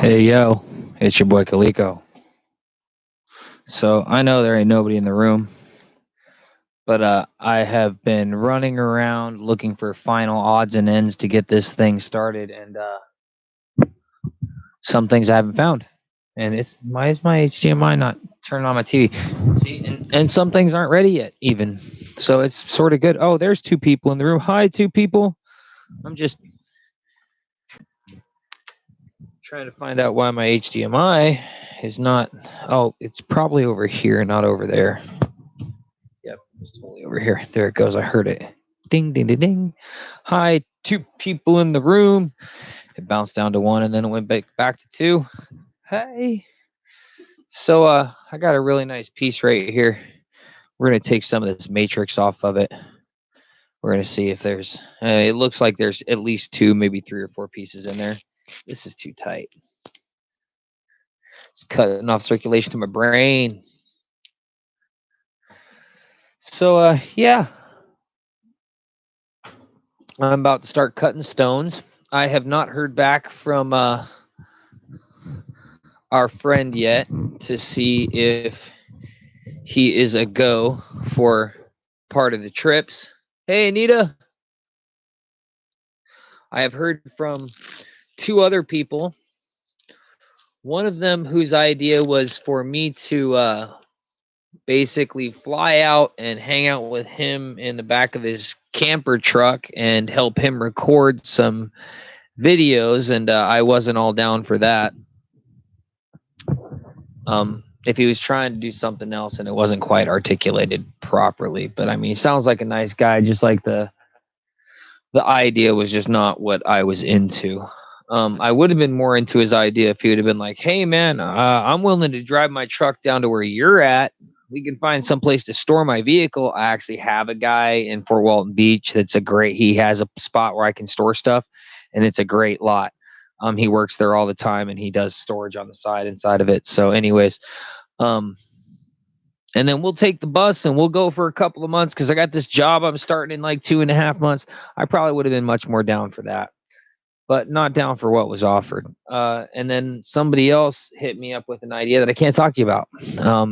Hey yo, it's your boy Kaliko. So I know there ain't nobody in the room, but I have been running around looking for final odds and ends to get this thing started, and some things I haven't found. And it's why is my HDMI not turning on my TV? See, and some things aren't ready yet, even. So it's sort of good. Oh, there's two people in the room. Hi, two people. I'm just trying to find out why my HDMI is not. Oh, it's probably over here, not over there. Yep, it's totally over here. There it goes. I heard it. Ding, ding, ding, ding. Hi, two people in the room. It bounced down to one and then it went back to two. Hey. So I got a really nice piece right here. We're gonna take some of this matrix off of it. We're gonna see if there's. It looks like there's at least two, maybe three or four pieces in there. This is too tight. It's cutting off circulation to my brain. So yeah, I'm about to start cutting stones. I have not heard back from our friend yet to see if he is a go for part of the trips. Hey, Anita. I have heard from two other people. One of them whose idea was for me to basically fly out and hang out with him in the back of his camper truck and help him record some videos, and I wasn't all down for that. If he was trying to do something else and it wasn't quite articulated properly. But I mean, he sounds like a nice guy, just like the idea was just not what I was into. I would have been more into his idea if he would have been like, hey man, I'm willing to drive my truck down to where you're at. We can find some place to store my vehicle. I actually have a guy in Fort Walton Beach he has a spot where I can store stuff, and it's a great lot. He works there all the time and he does storage on the side inside of it. So anyways, and then we'll take the bus and we'll go for a couple of months because I got this job I'm starting in like 2.5 months. I probably would have been much more down for that, but not down for what was offered. And then somebody else hit me up with an idea that I can't talk to you about,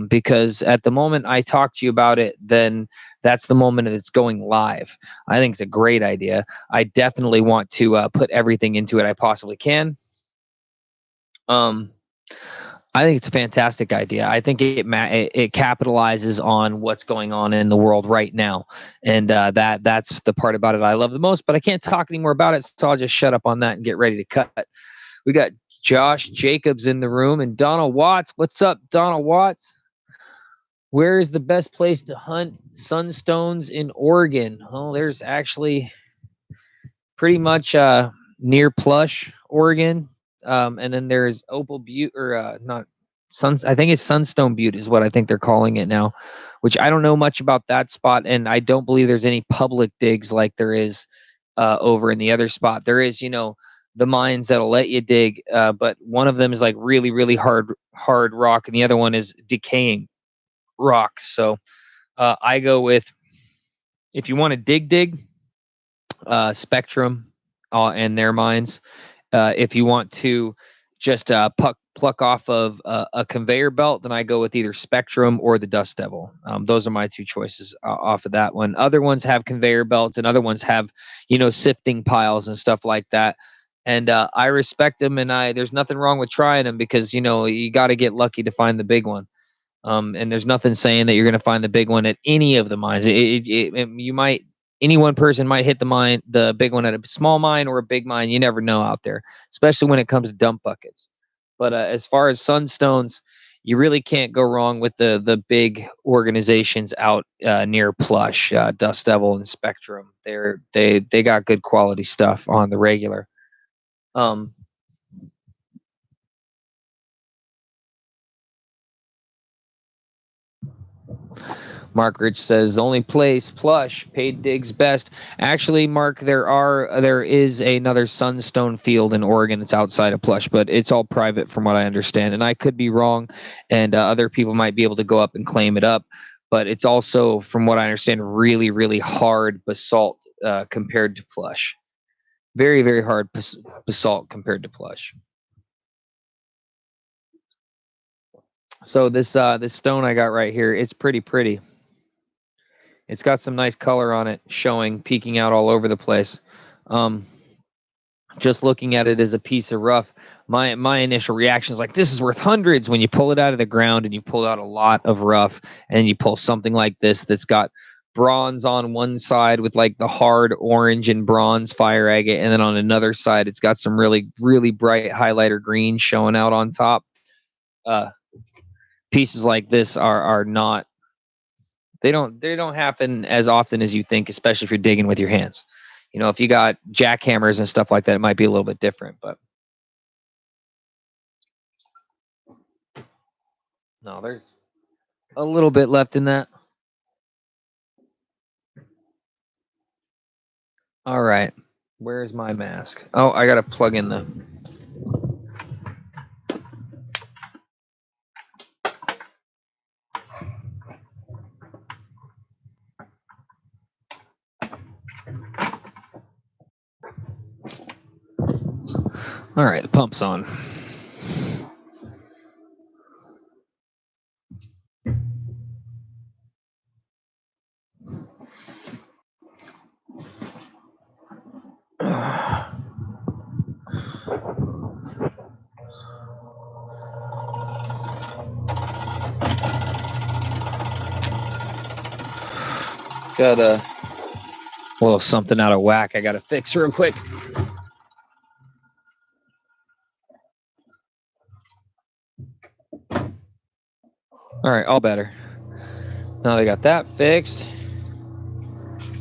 because at the moment I talk to you about it, then that's the moment that it's going live. I think it's a great idea. I definitely want to put everything into it I possibly can. I think it's a fantastic idea. I think it capitalizes on what's going on in the world right now, and that's the part about it I love the most. But I can't talk anymore about it, so I'll just shut up on that and get ready to cut. We got Josh Jacobs in the room and Donald Watts. What's up, Donald Watts? Where is the best place to hunt sunstones in Oregon? Oh, there's actually pretty much near Plush, Oregon. And then there's Opal Butte, or not I think it's Sunstone Butte is what I think they're calling it now, which I don't know much about that spot, and I don't believe there's any public digs like there is over in the other spot. There is, the mines that'll let you dig, but one of them is like really, really hard rock, and the other one is decaying rock. So I go with, if you want to dig, Spectrum and their mines. If you want to just pluck off of a conveyor belt, then I go with either Spectrum or the Dust Devil. Those are my two choices off of that one. Other ones have conveyor belts, and other ones have, sifting piles and stuff like that. And I respect them, and there's nothing wrong with trying them because, you got to get lucky to find the big one. And there's nothing saying that you're going to find the big one at any of the mines. You might, any one person might hit the big one at a small mine or a big mine. You never know out there, especially when it comes to dump buckets. But as far as sunstones, you really can't go wrong with the big organizations out near Plush, Dust Devil and Spectrum. They got good quality stuff on the regular. Mark Rich says the only place Plush paid digs best. Actually, Mark, there is another Sunstone field in Oregon. It's outside of Plush, but it's all private from what I understand. And I could be wrong, and other people might be able to go up and claim it up. But it's also, from what I understand, really, really hard basalt compared to Plush. Very, very hard basalt compared to Plush. So this stone I got right here, it's pretty. It's got some nice color on it, showing, peeking out all over the place. Um, just looking at it as a piece of rough, my initial reaction is like, this is worth hundreds. When you pull it out of the ground and you pull out a lot of rough, and you pull something like this that's got bronze on one side with like the hard orange and bronze fire agate, and then on another side it's got some really bright highlighter green showing out on top. Uh, Pieces like this are not, they don't happen as often as you think, especially if you're digging with your hands. If you got jackhammers and stuff like that, it might be a little bit different, but no, there's a little bit left in that. All right. Where's my mask? Oh, I got to plug in the. All right, the pump's on. Got a little something out of whack I got to fix real quick. All right, all better. Now they got that fixed.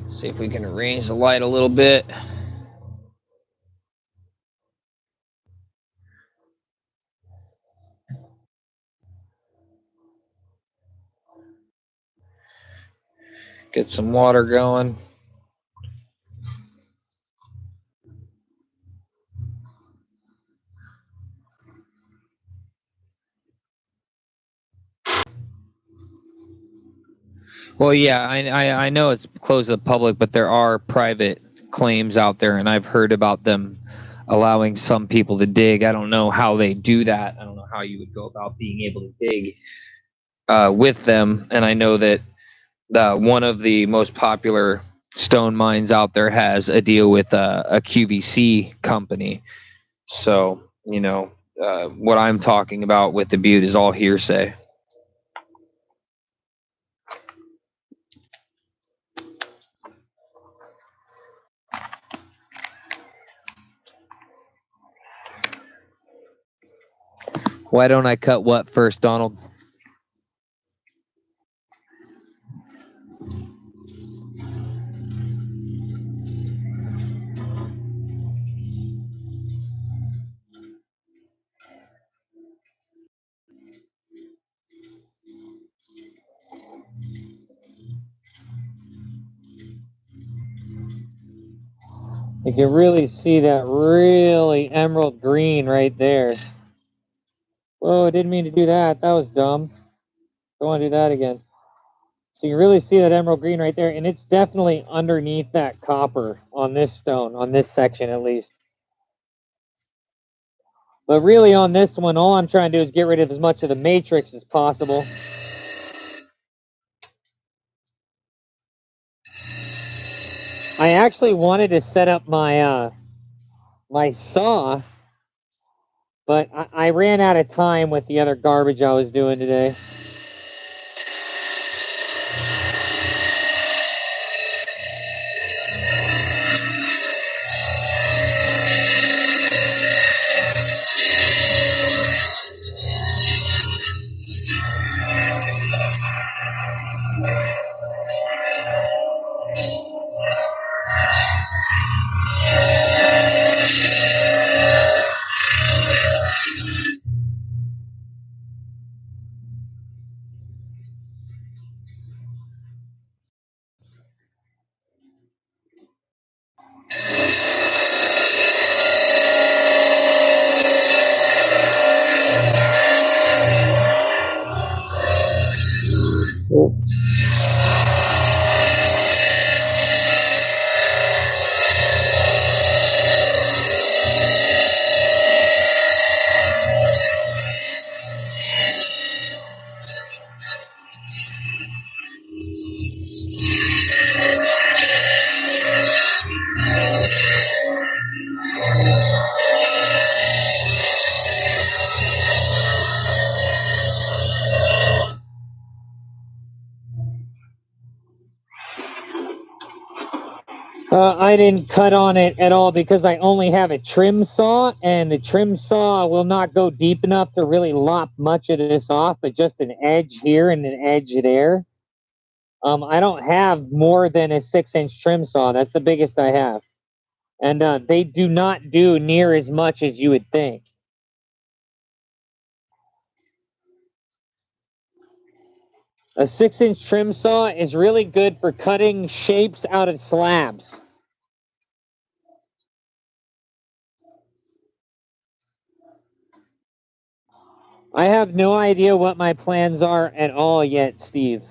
See if we can arrange the light a little bit. Get some water going. Well, yeah, I know it's closed to the public, but there are private claims out there, and I've heard about them allowing some people to dig. I don't know how they do that. I don't know how you would go about being able to dig with them. And I know that one of the most popular stone mines out there has a deal with a QVC company. So, what I'm talking about with the Butte is all hearsay. Why don't I cut what first, Donald? You can really see that really emerald green right there. Whoa, I didn't mean to do that. That was dumb. Don't want to do that again. So you really see that emerald green right there, and it's definitely underneath that copper on this stone, on this section at least. But really on this one, all I'm trying to do is get rid of as much of the matrix as possible. I actually wanted to set up my my saw, but I ran out of time with the other garbage I was doing today. I didn't cut on it at all because I only have a trim saw, and the trim saw will not go deep enough to really lop much of this off, but just an edge here and an edge there. I don't have more than a 6-inch trim saw. That's the biggest I have. And they do not do near as much as you would think. A 6-inch trim saw is really good for cutting shapes out of slabs. I have no idea what my plans are at all yet, Steve.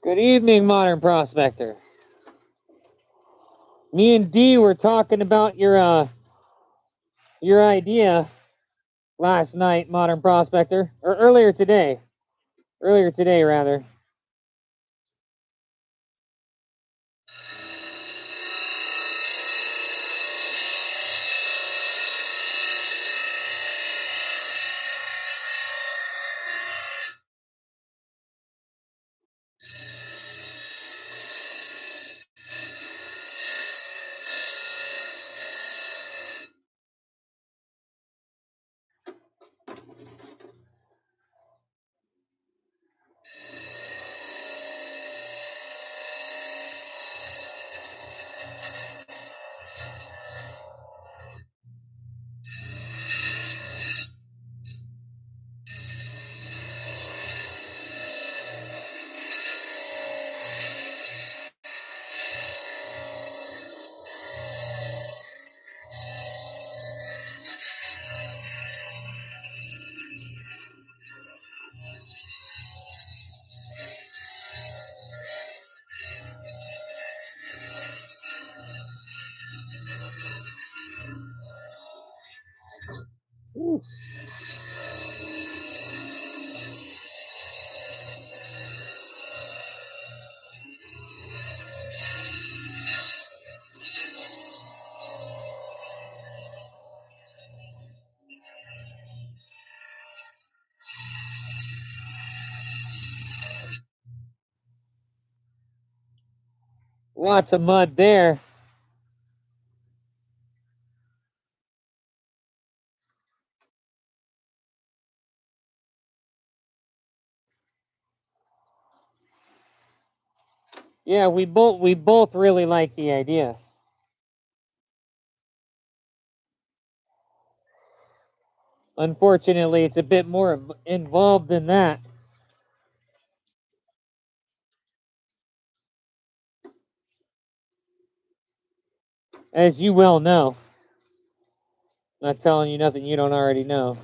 Good evening, Modern Prospector. Me and Dee were talking about your idea last night, Modern Prospector, or earlier today. Earlier today, rather. Ooh. Lots of mud there. Yeah, we both really like the idea. Unfortunately, it's a bit more involved than that. As you well know. Not telling you nothing you don't already know.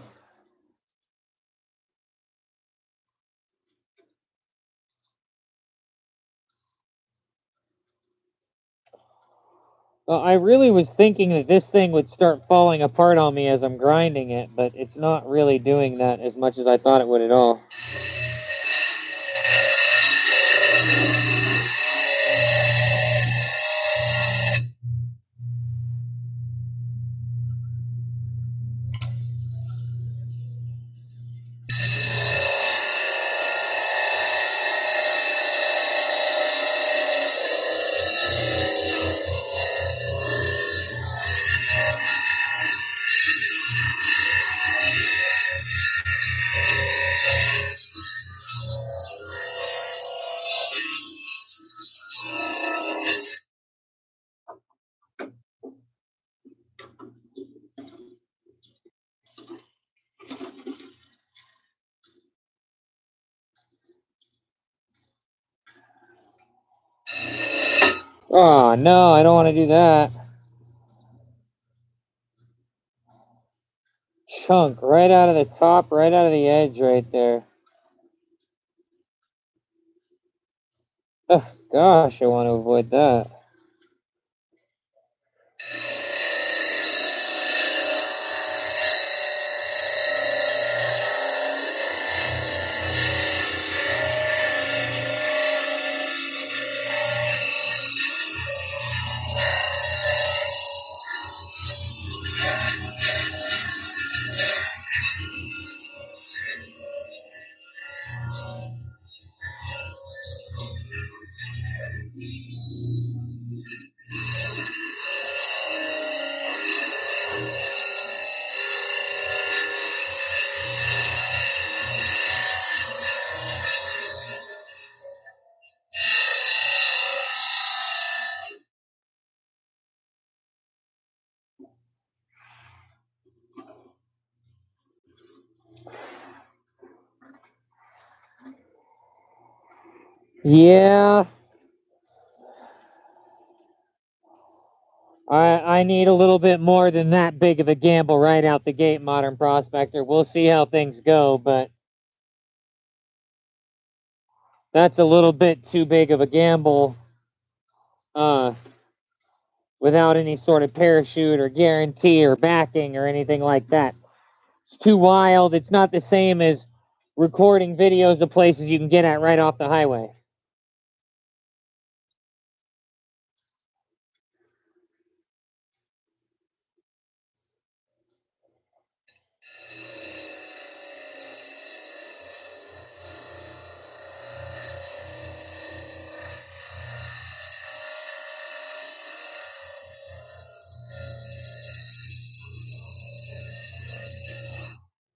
I really was thinking that this thing would start falling apart on me as I'm grinding it, but it's not really doing that as much as I thought it would at all. Oh, no, I don't want to do that. Chunk right out of the top, right out of the edge right there. Oh, gosh, I want to avoid that. Yeah. I need a little bit more than that big of a gamble right out the gate, Modern Prospector. We'll see how things go, but that's a little bit too big of a gamble without any sort of parachute or guarantee or backing or anything like that. It's too wild. It's not the same as recording videos of places you can get at right off the highway.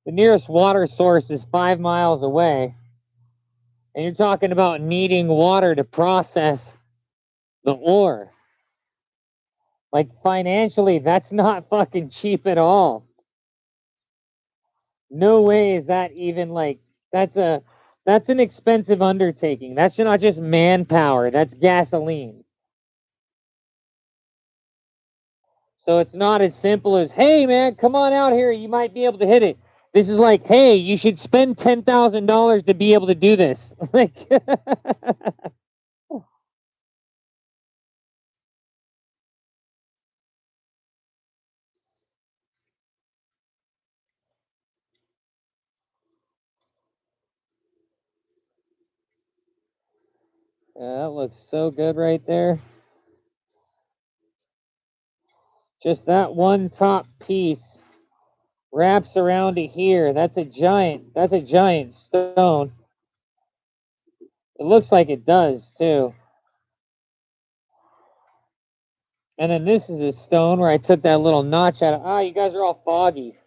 The nearest water source is 5 miles away. And you're talking about needing water to process the ore. Like, financially, that's not fucking cheap at all. No way is that even like, that's an expensive undertaking. That's not just manpower, that's gasoline. So it's not as simple as, hey man, come on out here, you might be able to hit it. This is like, hey, you should spend $10,000 to be able to do this. Like, yeah, that looks so good right there. Just that one top piece wraps around to here. That's a giant stone. It looks like it does too. And then this is a stone where I took that little notch out of. Ah, you guys are all foggy.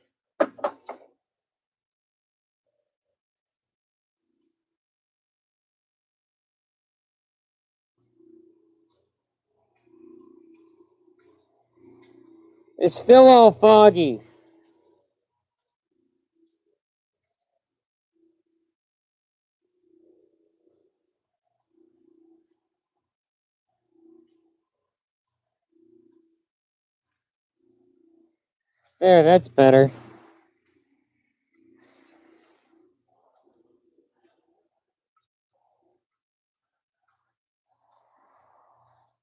It's still all foggy. There, that's better.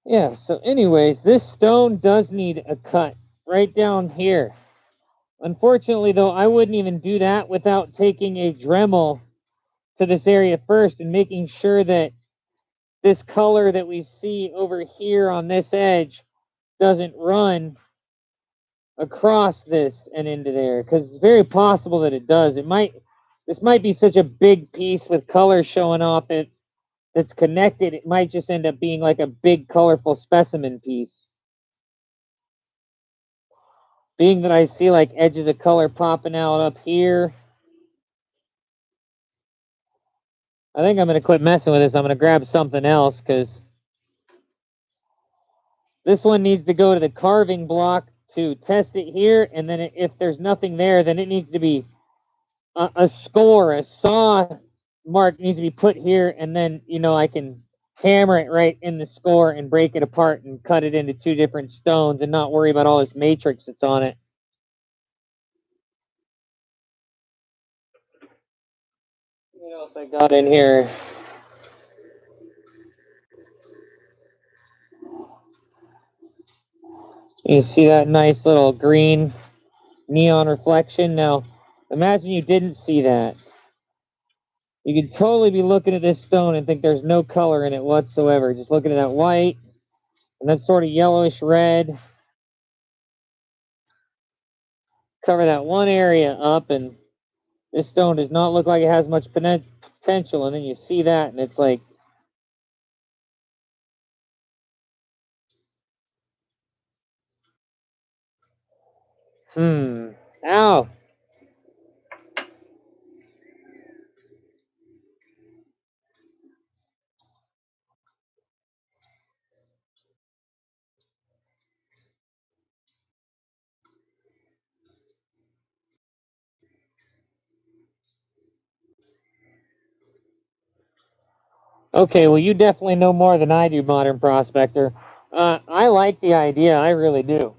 Yeah, so anyways, this stone does need a cut right down here. Unfortunately, though, I wouldn't even do that without taking a Dremel to this area first and making sure that this color that we see over here on this edge doesn't run across this and into there, because it's very possible that it does. This might be such a big piece with color showing off it that's connected, it might just end up being like a big colorful specimen piece. Being that I see like edges of color popping out up here, I think I'm going to quit messing with this. I'm going to grab something else, because this one needs to go to the carving block to test it here, and then if there's nothing there, then it needs to be a saw mark needs to be put here, and then, I can hammer it right in the score and break it apart and cut it into two different stones and not worry about all this matrix that's on it. What else I got in here? You see that nice little green neon reflection? Now, imagine you didn't see that. You could totally be looking at this stone and think there's no color in it whatsoever. Just looking at that white and that sort of yellowish red. Cover that one area up, and this stone does not look like it has much potential. And then you see that, and it's like, ow. Okay, well, you definitely know more than I do, Modern Prospector. I like the idea. I really do.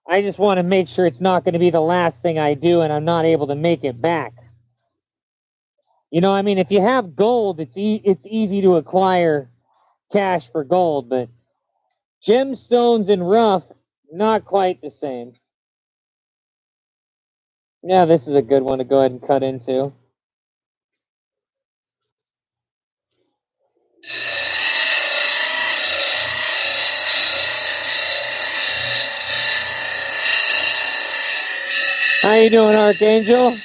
I just want to make sure it's not going to be the last thing I do and I'm not able to make it back. You know, I mean, if you have gold, it's easy to acquire cash for gold, but gemstones and rough, not quite the same. Yeah, this is a good one to go ahead and cut into. How you doing, Archangel?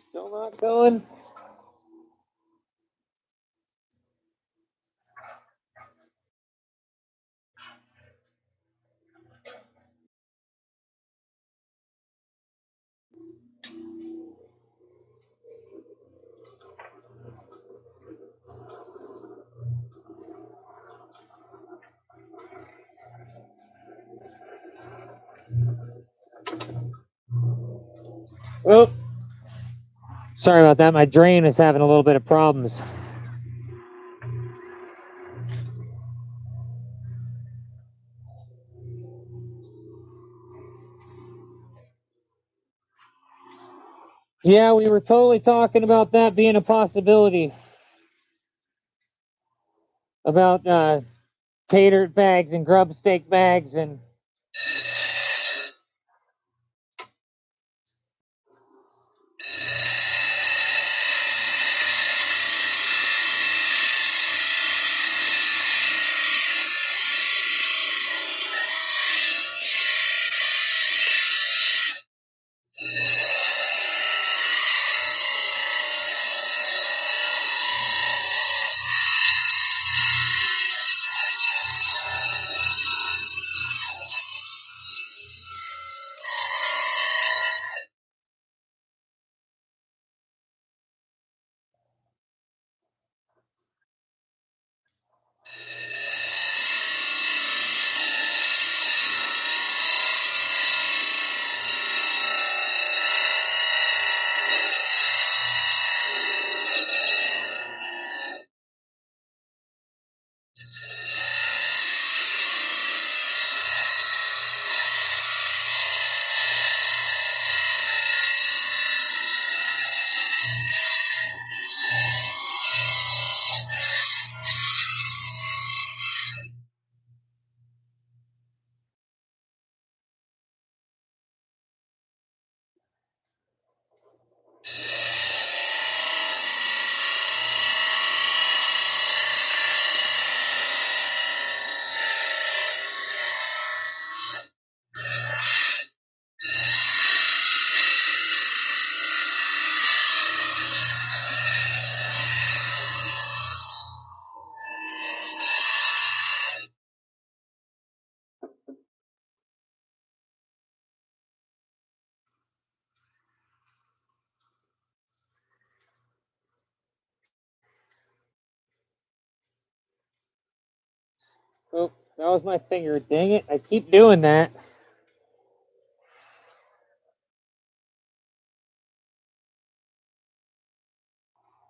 Still not going? Oh, sorry about that. My drain is having a little bit of problems. Yeah, we were totally talking about that being a possibility. About tater bags and grub steak bags and Oh, that was my finger. Dang it. I keep doing that.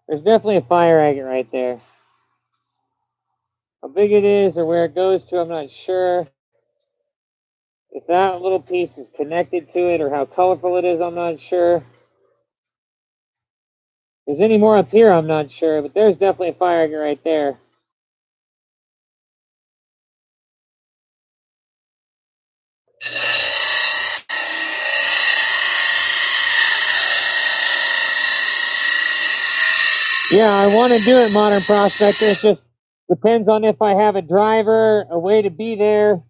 There's definitely a fire agate right there. How big it is or where it goes to, I'm not sure. If that little piece is connected to it or how colorful it is, I'm not sure. If there's any more up here, I'm not sure, but there's definitely a fire agate right there. Yeah, I want to do it, Modern Prospector. It just depends on if I have a driver, a way to be there.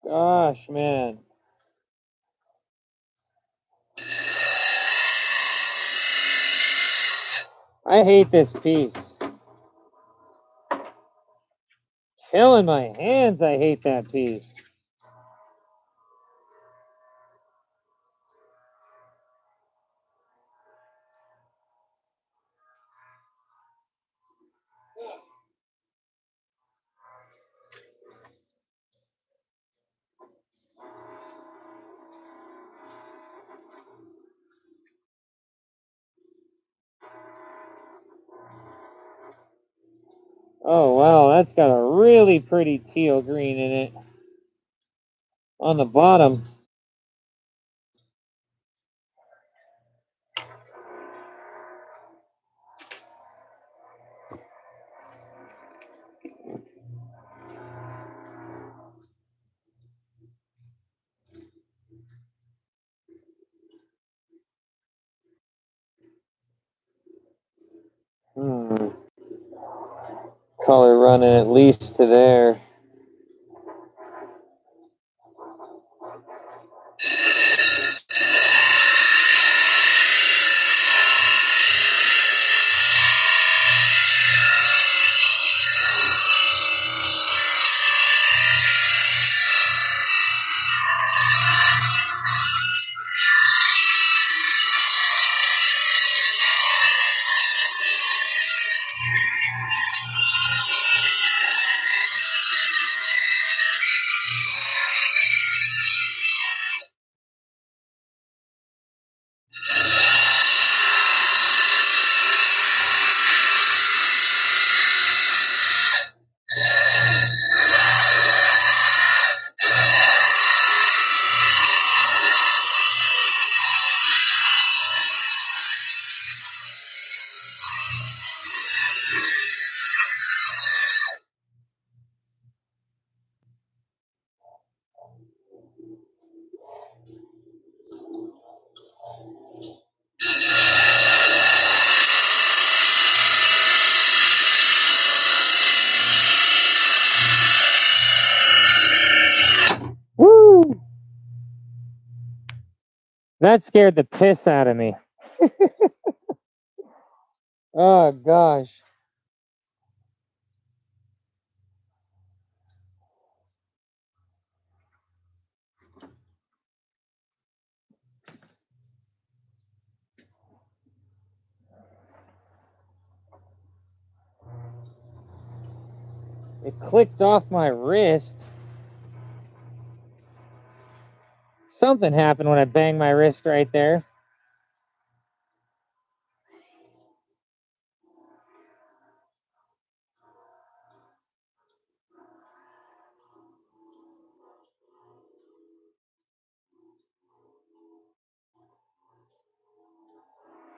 Gosh, man. I hate this piece. Killing my hands, I hate that piece. Oh, wow, that's got a really pretty teal green in it on the bottom. Color running at least to there. Woo! That scared the piss out of me. Oh, gosh. It clicked off my wrist. Something happened when I banged my wrist right there.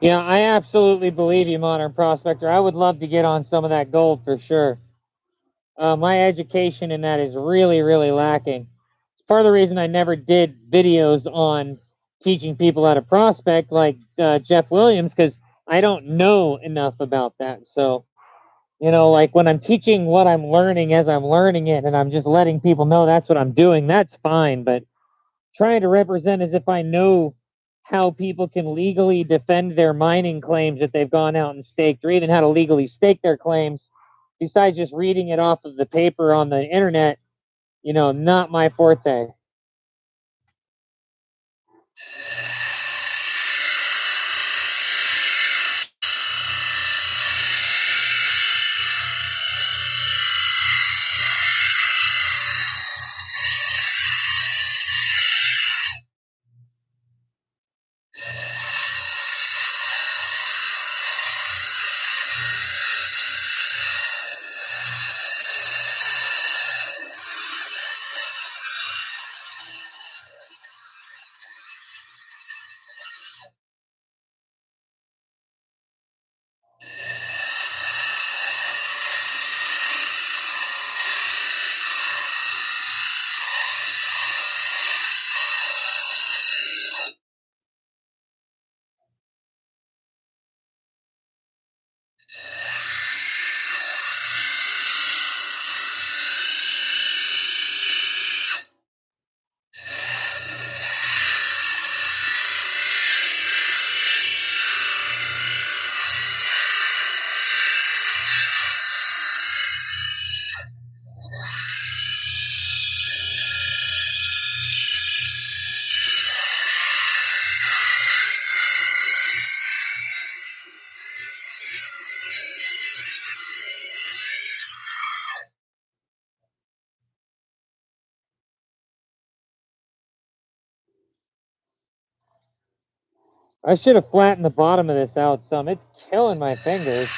Yeah, I absolutely believe you, Modern Prospector. I would love to get on some of that gold for sure. My education in that is really, really lacking. It's part of the reason I never did videos on teaching people how to prospect like Jeff Williams, because I don't know enough about that. So, like when I'm teaching what I'm learning as I'm learning it, and I'm just letting people know that's what I'm doing, that's fine. But trying to represent as if I know how people can legally defend their mining claims that they've gone out and staked, or even how to legally stake their claims, besides just reading it off of the paper on the internet, not my forte. I should have flattened the bottom of this out some. It's killing my fingers.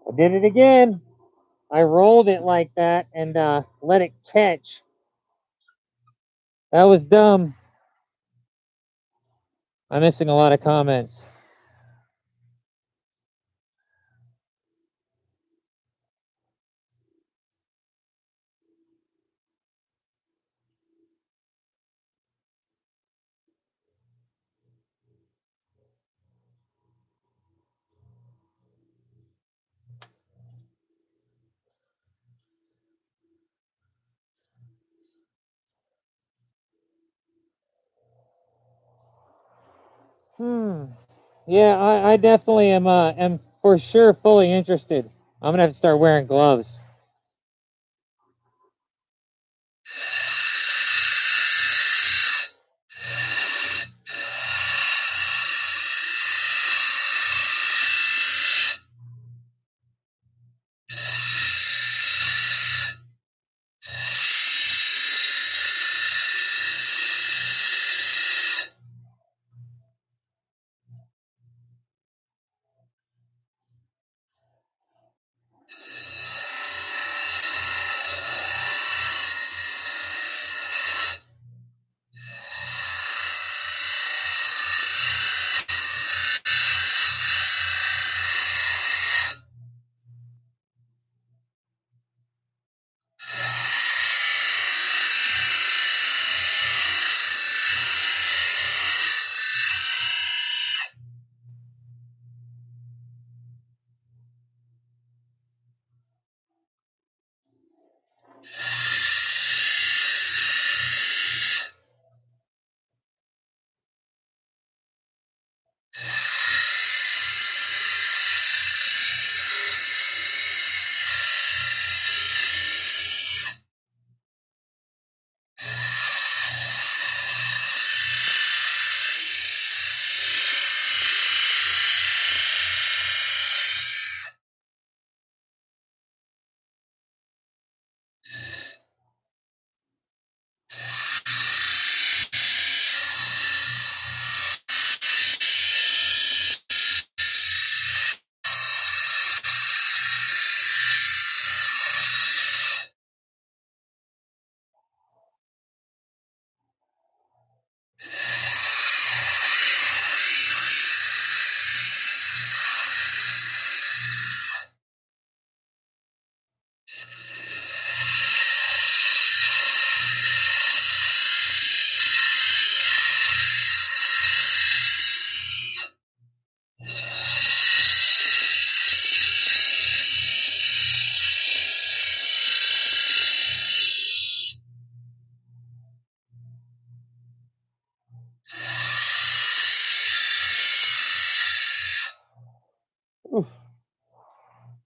I did it again. I rolled it like that and let it catch. That was dumb. I'm missing a lot of comments. Yeah, I definitely am for sure fully interested. I'm gonna have to start wearing gloves.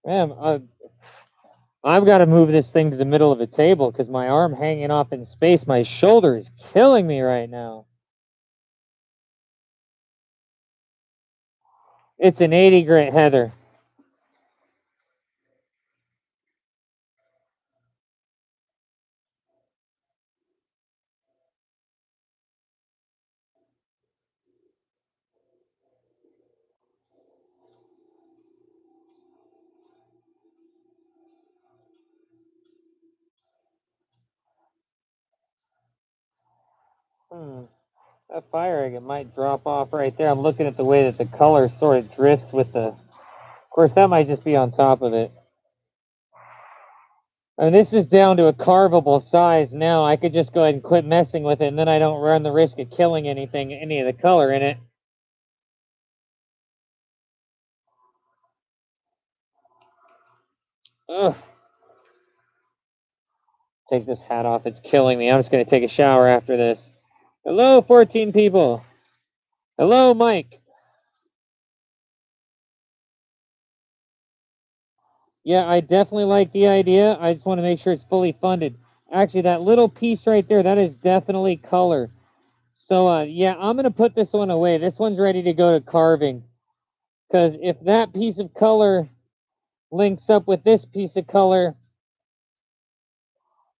Man, I've got to move this thing to the middle of a table because my arm hanging off in space, my shoulder is killing me right now. It's an 80 grit heather. That fire agate might drop off right there. I'm looking at the way that the color sort of drifts with the... Of course, that might just be on top of it. And this is down to a carvable size now. I could just go ahead and quit messing with it, and then I don't run the risk of killing any of the color in it. Ugh. Take this hat off. It's killing me. I'm just going to take a shower after this. Hello, 14 people. Hello, Mike. Yeah, I definitely like the idea. I just want to make sure it's fully funded. Actually, that little piece right there, that is definitely color. So, yeah, I'm going to put this one away. This one's ready to go to carving. Because if that piece of color links up with this piece of color,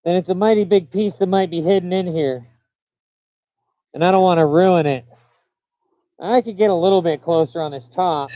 then it's a mighty big piece that might be hidden in here. And I don't want to ruin it. I could get a little bit closer on this top.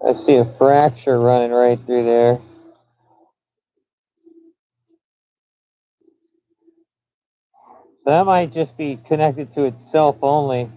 I see a fracture running right through there. So that might just be connected to itself only.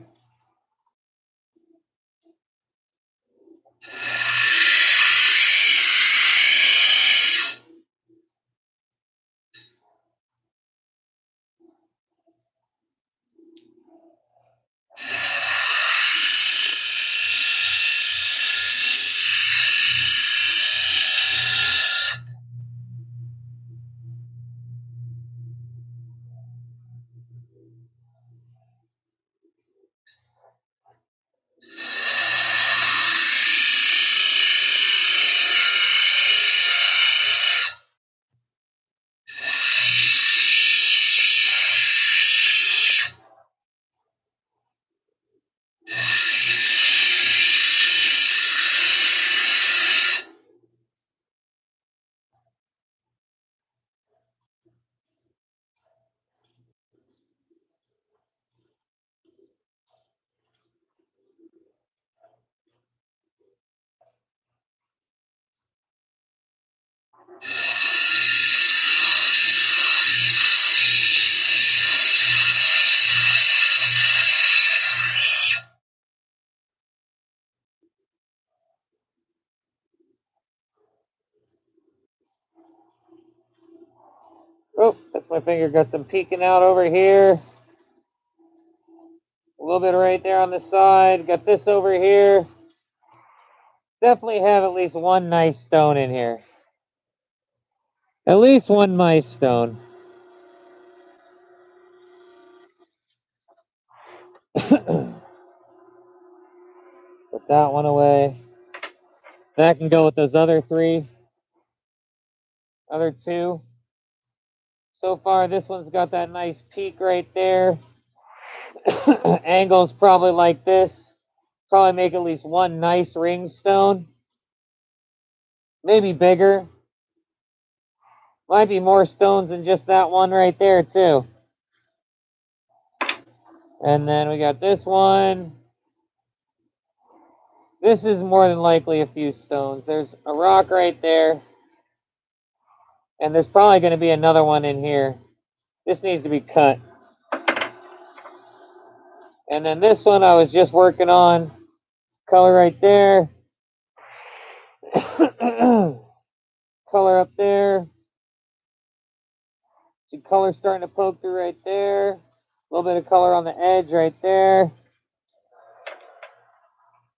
Oh, that's my finger. Got some peeking out over here. A little bit right there on the side. Got this over here. Definitely have at least one nice stone in here. At least one nice stone. Put that one away. That can go with those other two. So far, this one's got that nice peak right there. Angles probably like this. Probably make at least one nice ring stone. Maybe bigger. Might be more stones than just that one right there too. And then we got this one. This is more than likely a few stones. There's a rock right there. And there's probably going to be another one in here. This needs to be cut. And then this one I was just working on. Color right there. Color up there. See color starting to poke through right there. A little bit of color on the edge right there.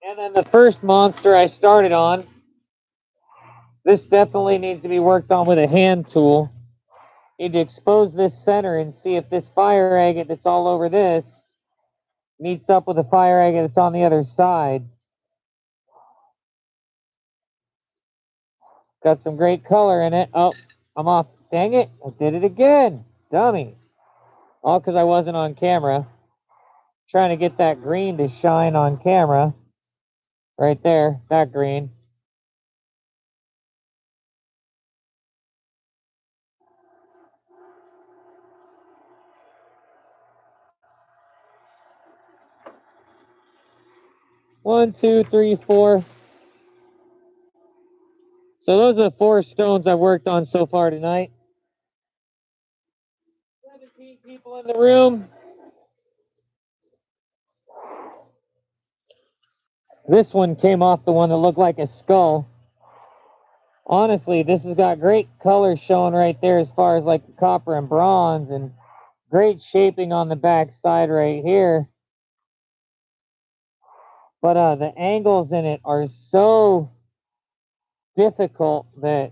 And then the first monster I started on. This definitely needs to be worked on with a hand tool. Need to expose this center and see if this fire agate that's all over this meets up with the fire agate that's on the other side. Got some great color in it. Oh, I'm off. Dang it. I did it again. Dummy. All because I wasn't on camera. Trying to get that green to shine on camera. Right there. That green. One, two, three, four. So those are the 4 stones I've worked on so far tonight. 17 people in the room. This one came off the one that looked like a skull. Honestly, this has got great color showing right there as far as like the copper and bronze, and great shaping on the back side right here. But the angles in it are so difficult that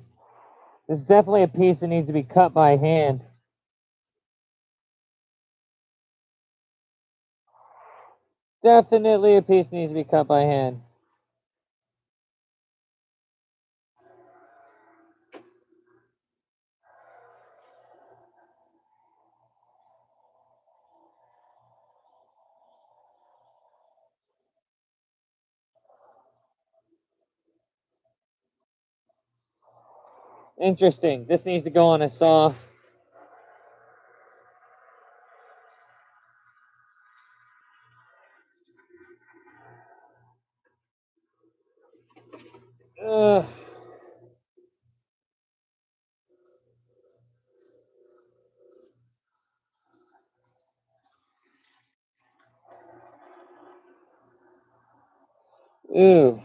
there's definitely a piece that needs to be cut by hand. Definitely a piece needs to be cut by hand. Interesting. This needs to go on a saw. Ugh. Ooh.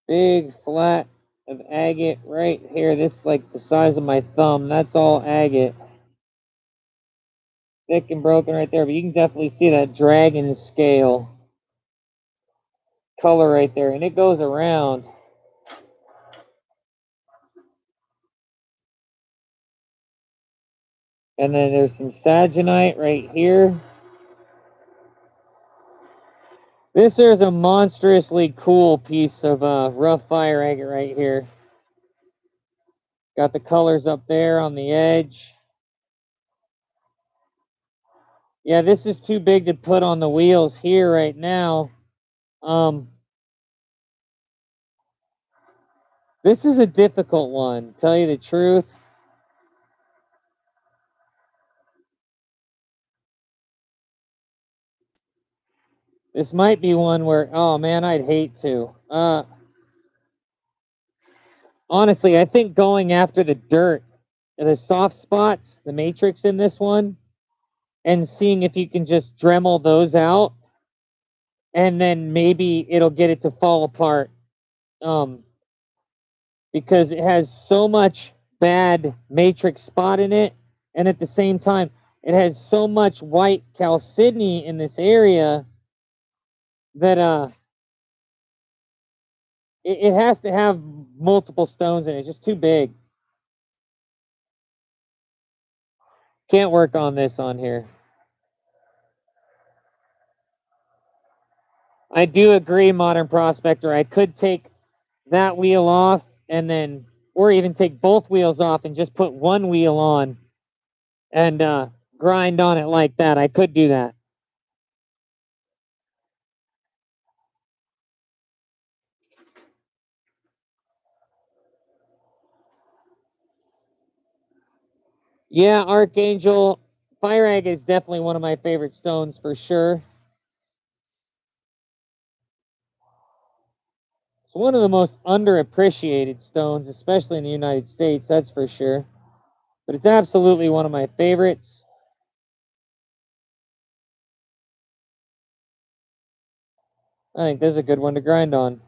Big flat of agate right here. This is like the size of my thumb. That's all agate. Thick and broken right there, but you can definitely see that dragon scale color right there, and it goes around. And then there's some saginite right here. This is a monstrously cool piece of rough fire agate right here. Got the colors up there on the edge. Yeah, this is too big to put on the wheels here right now. This is a difficult one, tell you the truth. This might be one where, oh man, I'd hate to. Honestly, I think going after the dirt, the soft spots, the matrix in this one, and seeing if you can just Dremel those out, and then maybe it'll get it to fall apart. Because it has so much bad matrix spot in it, and at the same time, it has so much white chalcedony in this area that it has to have multiple stones in it. It's just too big. Can't work on this on here. I do agree, Modern Prospector. I could take that wheel off and then, or even take both wheels off and just put one wheel on and grind on it like that. I could do that. Yeah, Archangel. Fire agate is definitely one of my favorite stones for sure. It's one of the most underappreciated stones, especially in the United States, that's for sure. But it's absolutely one of my favorites. I think this is a good one to grind on.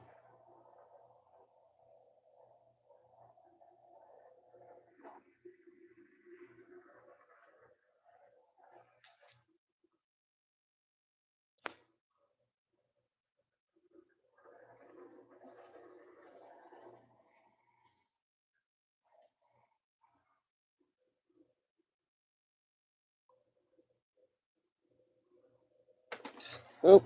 Oh.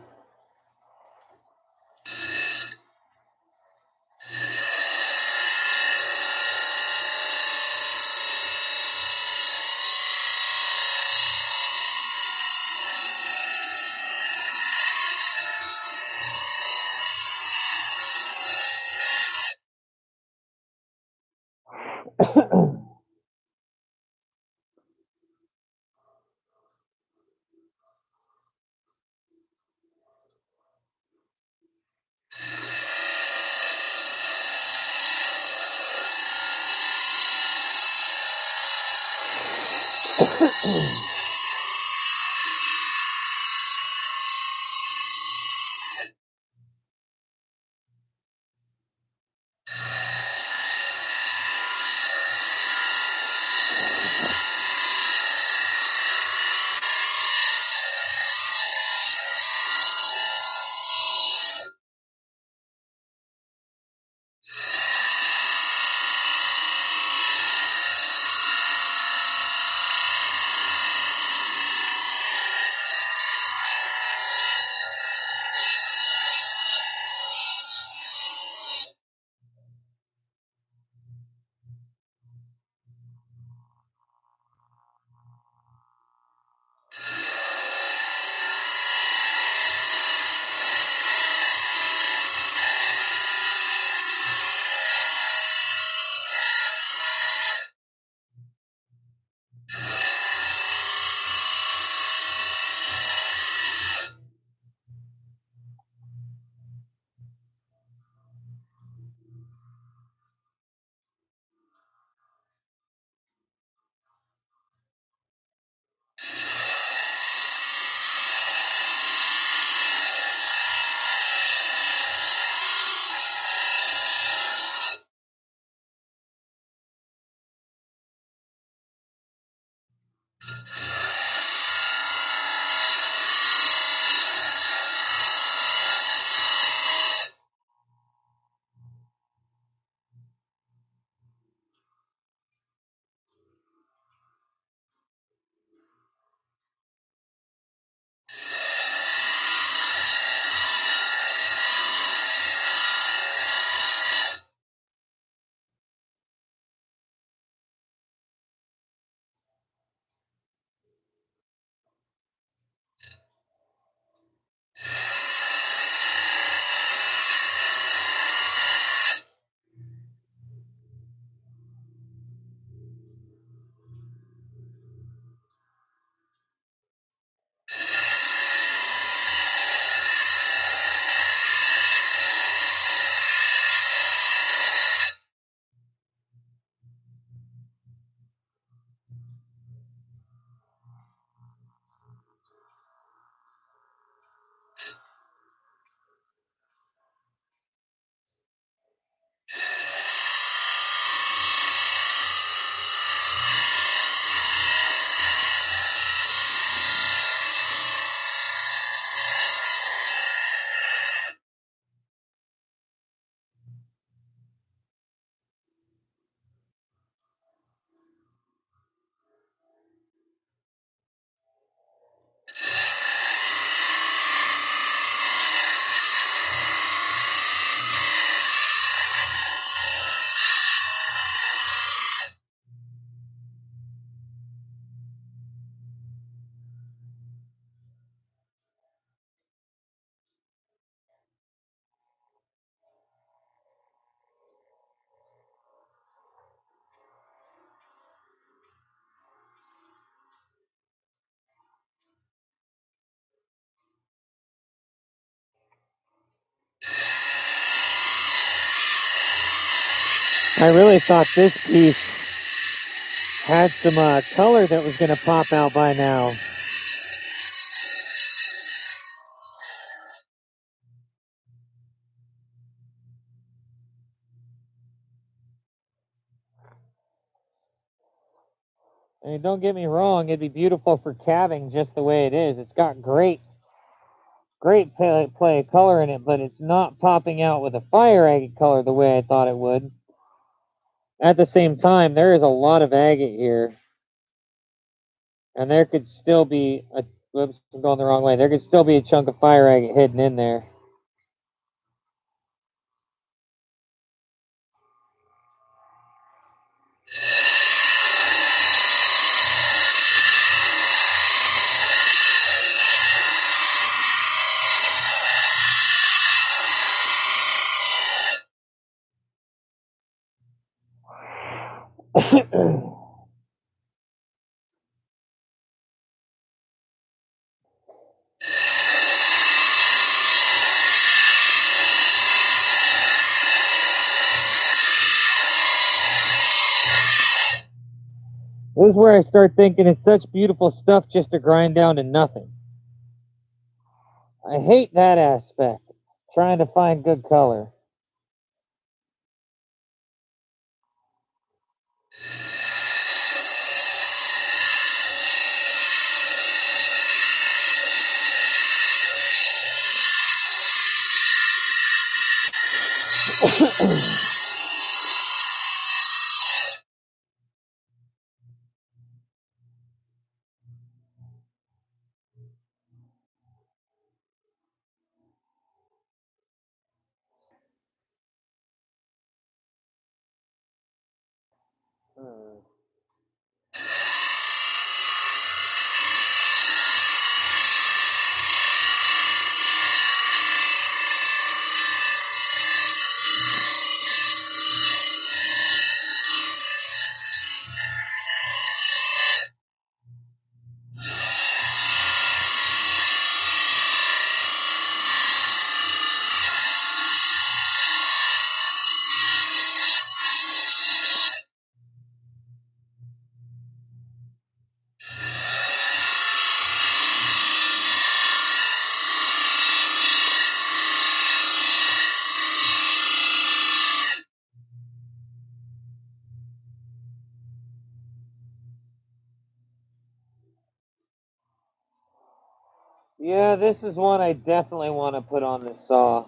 I really thought this piece had some color that was going to pop out by now. I mean, don't get me wrong, it'd be beautiful for calving just the way it is. It's got great play of color in it, but it's not popping out with a fire agate color the way I thought it would. At the same time, there is a lot of agate here. And there could still be a, whoops, I'm going the wrong way. There could still be a chunk of fire agate hidden in there. This is where I start thinking it's such beautiful stuff just to grind down to nothing. I hate that aspect, trying to find good color. Yeah, this is one I definitely want to put on this saw.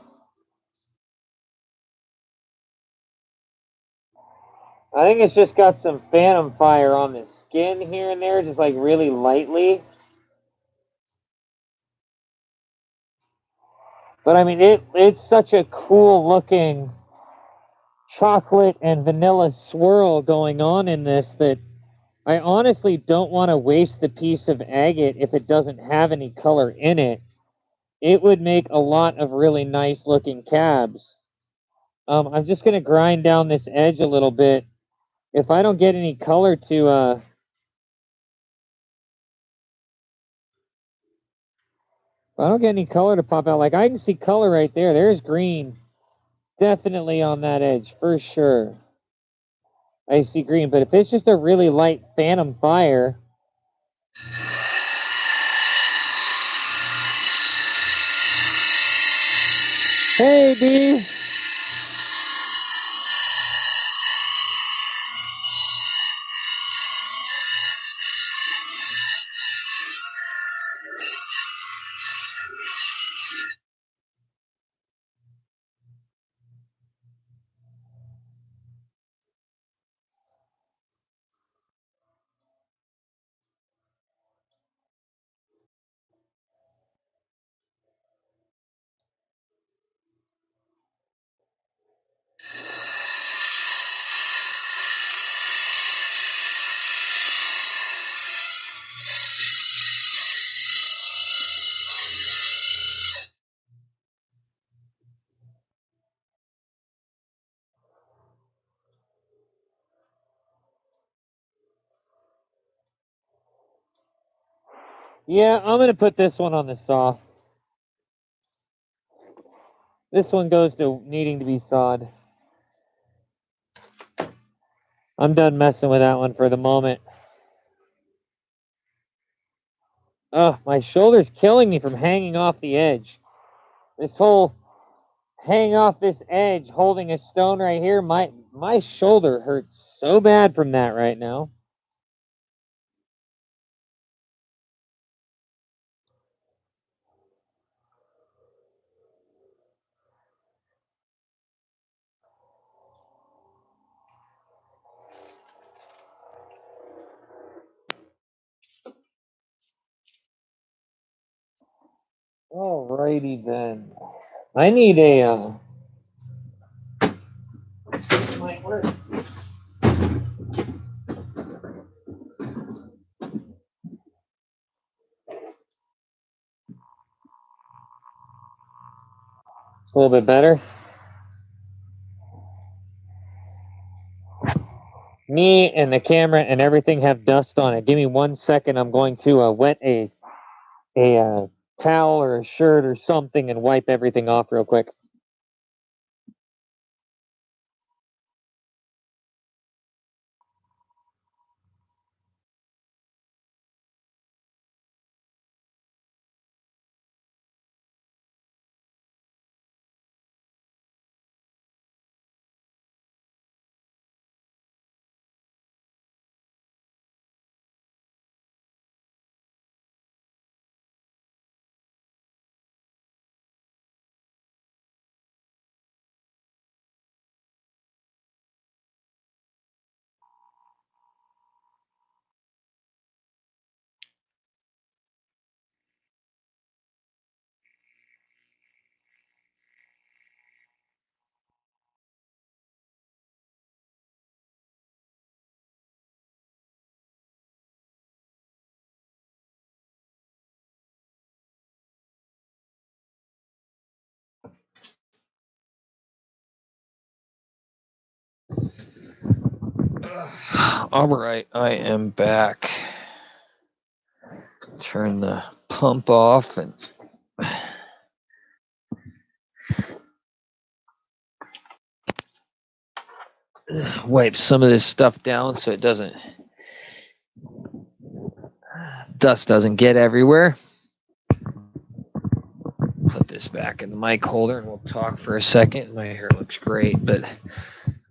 I think it's just got some phantom fire on the skin here and there, just like really lightly. But I mean, it's such a cool looking chocolate and vanilla swirl going on in this that I honestly don't want to waste the piece of agate if it doesn't have any color in it. It would make a lot of really nice looking cabs. I'm just going to grind down this edge a little bit. If I don't get any color to, if I don't get any color to pop out, like I can see color right there. There's green. Definitely on that edge, for sure. I see green, but if it's just a really light phantom fire. Hey, D. Yeah, I'm going to put this one on the saw. This one goes to needing to be sawed. I'm done messing with that one for the moment. Oh, my shoulder's killing me from hanging off the edge. This whole hang off this edge holding a stone right here, my shoulder hurts so bad from that right now. Alrighty then. I need a might work. It's a little bit better. Me and the camera and everything have dust on it. Give me 1 second. I'm going to wet a towel or a shirt or something and wipe everything off real quick. All right, I am back. Turn the pump off and wipe some of this stuff down so it doesn't, dust doesn't get everywhere. Put this back in the mic holder and we'll talk for a second. My hair looks great, but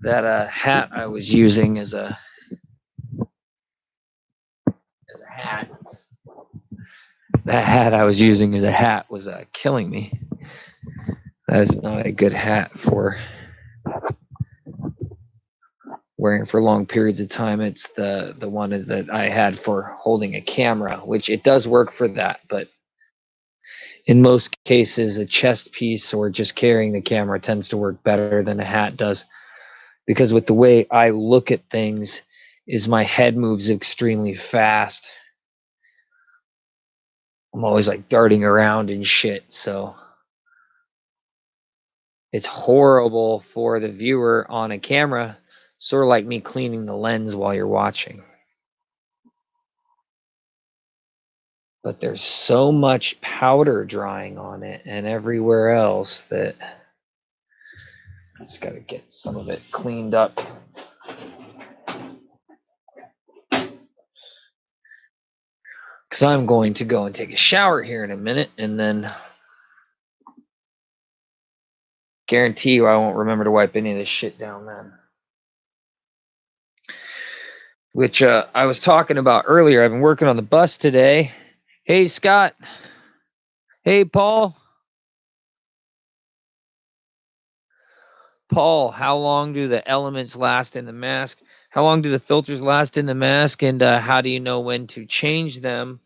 that hat I was using as a hat, that hat I was using as a hat was killing me. That is not a good hat for wearing for long periods of time. It's the one is that I had for holding a camera, which it does work for that, but in most cases a chest piece or just carrying the camera tends to work better than a hat does, because with the way I look at things is my head moves extremely fast. I'm always like darting around and shit, so it's horrible for the viewer on a camera, sort of like me cleaning the lens while you're watching. But there's so much powder drying on it and everywhere else that I just got to get some of it cleaned up. Because I'm going to go and take a shower here in a minute, and then guarantee you I won't remember to wipe any of this shit down then. Which I was talking about earlier. I've been working on the bus today. Hey, Scott. Hey, Paul. Paul, how long do the elements last in the mask? How long do the filters last in the mask? And how do you know when to change them?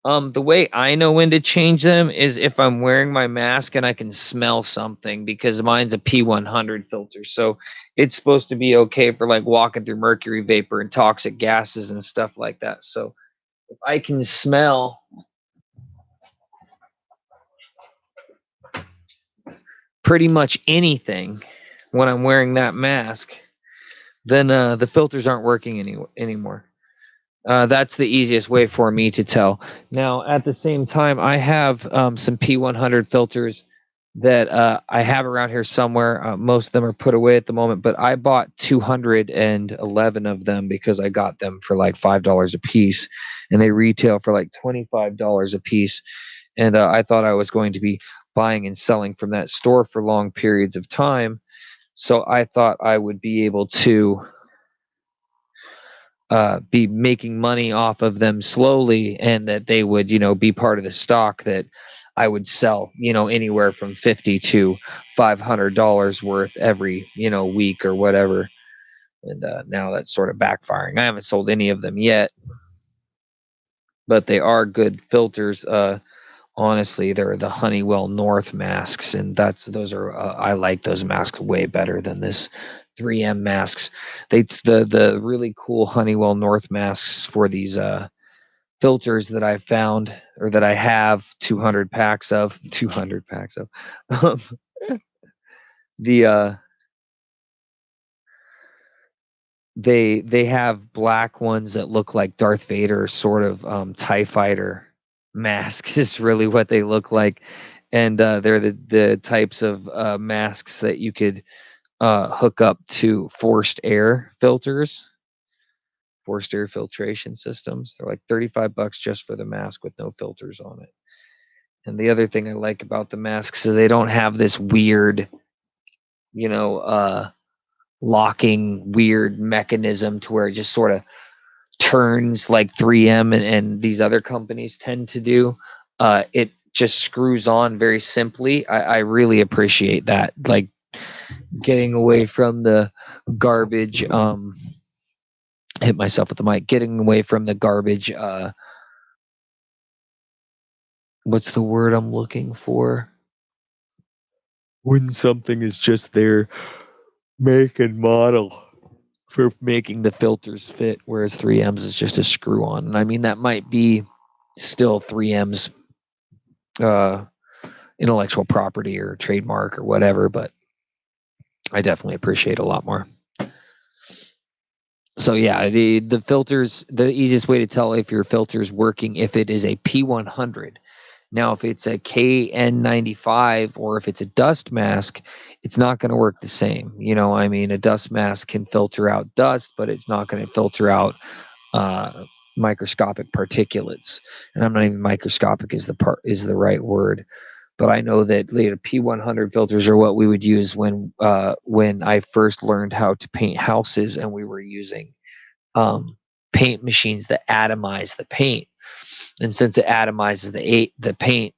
The way I know when to change them is if I'm wearing my mask and I can smell something, because mine's a P100 filter. So it's supposed to be okay for like walking through mercury vapor and toxic gases and stuff like that. So if I can smell pretty much anything when I'm wearing that mask, then the filters aren't working anymore. That's the easiest way for me to tell. Now, at the same time, I have some P100 filters that I have around here somewhere. Most of them are put away at the moment, but I bought 211 of them because I got them for like $5 a piece, and they retail for like $25 a piece. And I thought I was going to be buying and selling from that store for long periods of time. So I thought I would be able to be making money off of them slowly, and that they would, be part of the stock that I would sell, anywhere from $50 to $500 worth every, week or whatever. And now that's sort of backfiring. I haven't sold any of them yet, but they are good filters. Honestly, they're the Honeywell North masks, and those are I like those masks way better than this 3M masks. The really cool Honeywell North masks for these filters that I found, or that I have 200 packs of. 200 packs of. The they have black ones that look like Darth Vader, sort of TIE fighter masks is really what they look like. And they're the types of masks that you could hook up to forced air filters, forced air filtration systems. They're like $35 just for the mask with no filters on it. And the other thing I like about the masks is they don't have this weird, locking weird mechanism to where it just sort of turns like 3M and these other companies tend to do. It just screws on very simply. I really appreciate that. Like getting away from the garbage. Hit myself with the mic. Getting away from the garbage. What's the word I'm looking for? When something is just their make and model for making the filters fit, whereas 3M's is just a screw on. And I mean, that might be still 3M's intellectual property or trademark or whatever, but I definitely appreciate a lot more. So yeah, the filters, the easiest way to tell if your filter's working, if it is a P100. Now, if it's a KN95 or if it's a dust mask, it's not going to work the same. I mean, a dust mask can filter out dust, but it's not going to filter out microscopic particulates. And I'm not even microscopic is the right word. But I know that P100 filters are what we would use when I first learned how to paint houses, and we were using paint machines that atomize the paint. And since it atomizes the paint,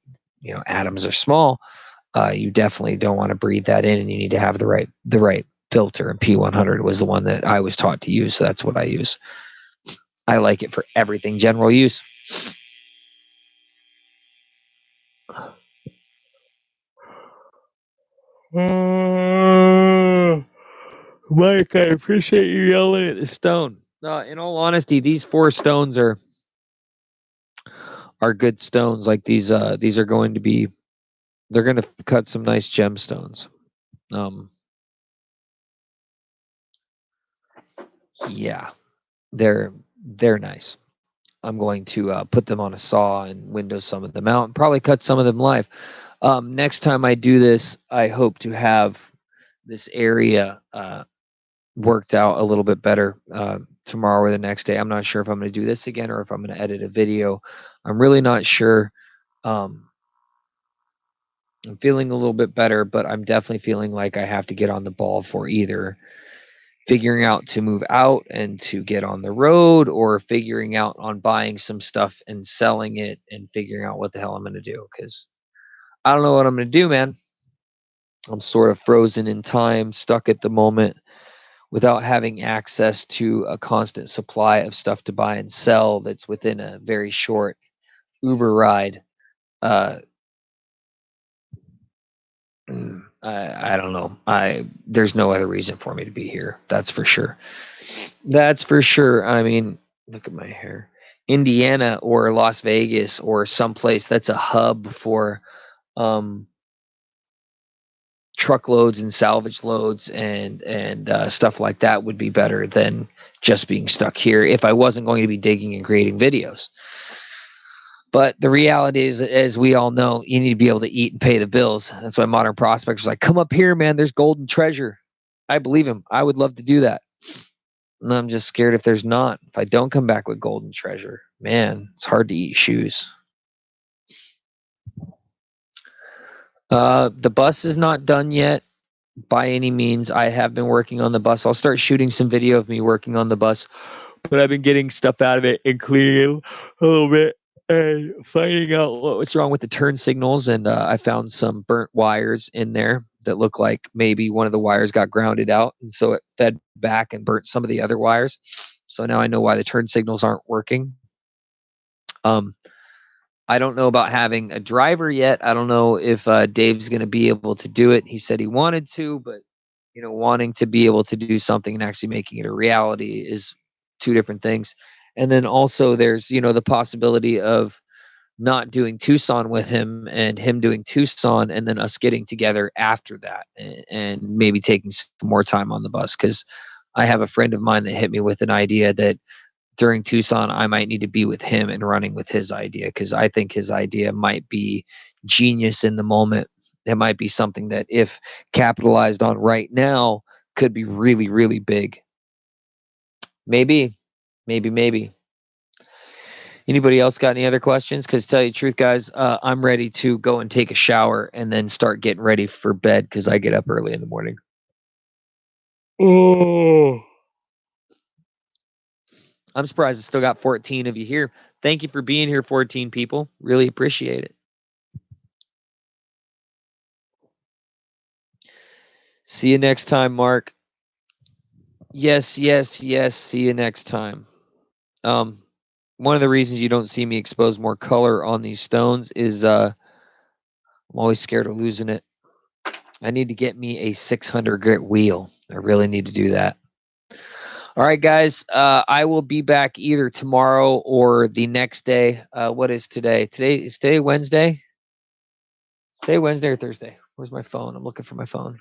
atoms are small. You definitely don't want to breathe that in, and you need to have the right filter. And P100 was the one that I was taught to use, so that's what I use. I like it for everything, general use. Mike, I appreciate you yelling at the stone. In all honesty, these 4 stones are good stones. Like these are going to be, they're going to cut some nice gemstones. Yeah, they're nice. I'm going to put them on a saw and window some of them out and probably cut some of them live. Next time I do this, I hope to have this area worked out a little bit better tomorrow or the next day. I'm not sure if I'm going to do this again or if I'm going to edit a video. I'm really not sure. I'm feeling a little bit better, but I'm definitely feeling like I have to get on the ball for either figuring out to move out and to get on the road, or figuring out on buying some stuff and selling it and figuring out what the hell I'm going to do. Because I don't know what I'm going to do, man. I'm sort of frozen in time, stuck at the moment without having access to a constant supply of stuff to buy and sell that's within a very short Uber ride. I don't know. There's no other reason for me to be here. That's for sure. That's for sure. I mean, look at my hair. Indiana or Las Vegas or someplace that's a hub for truckloads and salvage loads and stuff like that would be better than just being stuck here if I wasn't going to be digging and creating videos. But the reality is, as we all know, you need to be able to eat and pay the bills. That's why modern prospectors are like, come up here, man. There's golden treasure. I believe him. I would love to do that. And I'm just scared if there's not. If I don't come back with golden treasure, man, it's hard to eat shoes. The bus is not done yet by any means. I have been working on the bus. I'll start shooting some video of me working on the bus, but I've been getting stuff out of it and cleaning it a little bit and finding out what's wrong with the turn signals. And I found some burnt wires in there that look like maybe one of the wires got grounded out, and so it fed back and burnt some of the other wires. So now I know why the turn signals aren't working. I don't know about having a driver yet. I don't know if Dave's going to be able to do it. He said he wanted to, but wanting to be able to do something and actually making it a reality is two different things. And then also there's, the possibility of not doing Tucson with him and him doing Tucson and then us getting together after that and maybe taking some more time on the bus. Cause I have a friend of mine that hit me with an idea that during Tucson, I might need to be with him and running with his idea, because I think his idea might be genius in the moment. It might be something that, if capitalized on right now, could be really, really big. Maybe. Anybody else got any other questions? Because tell you the truth, guys, I'm ready to go and take a shower and then start getting ready for bed because I get up early in the morning. Oh. I'm surprised I still got 14 of you here. Thank you for being here, 14 people. Really appreciate it. See you next time, Mark. Yes. See you next time. One of the reasons you don't see me expose more color on these stones is I'm always scared of losing it. I need to get me a 600 grit wheel. I really need to do that. All right, guys. I will be back either tomorrow or the next day. What is today? Is today Wednesday? Is today Wednesday or Thursday? Where's my phone? I'm looking for my phone.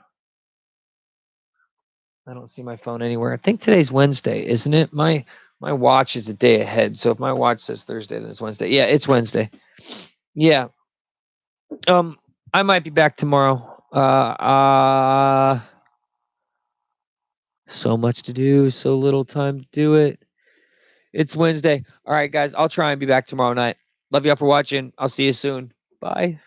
I don't see my phone anywhere. I think today's Wednesday, isn't it? My watch is a day ahead. So if my watch says Thursday, then it's Wednesday. Yeah, it's Wednesday. Yeah. I might be back tomorrow. So much to do, so little time to do it. It's Wednesday. All right, guys. I'll try and be back tomorrow night. Love y'all for watching. I'll see you soon. Bye.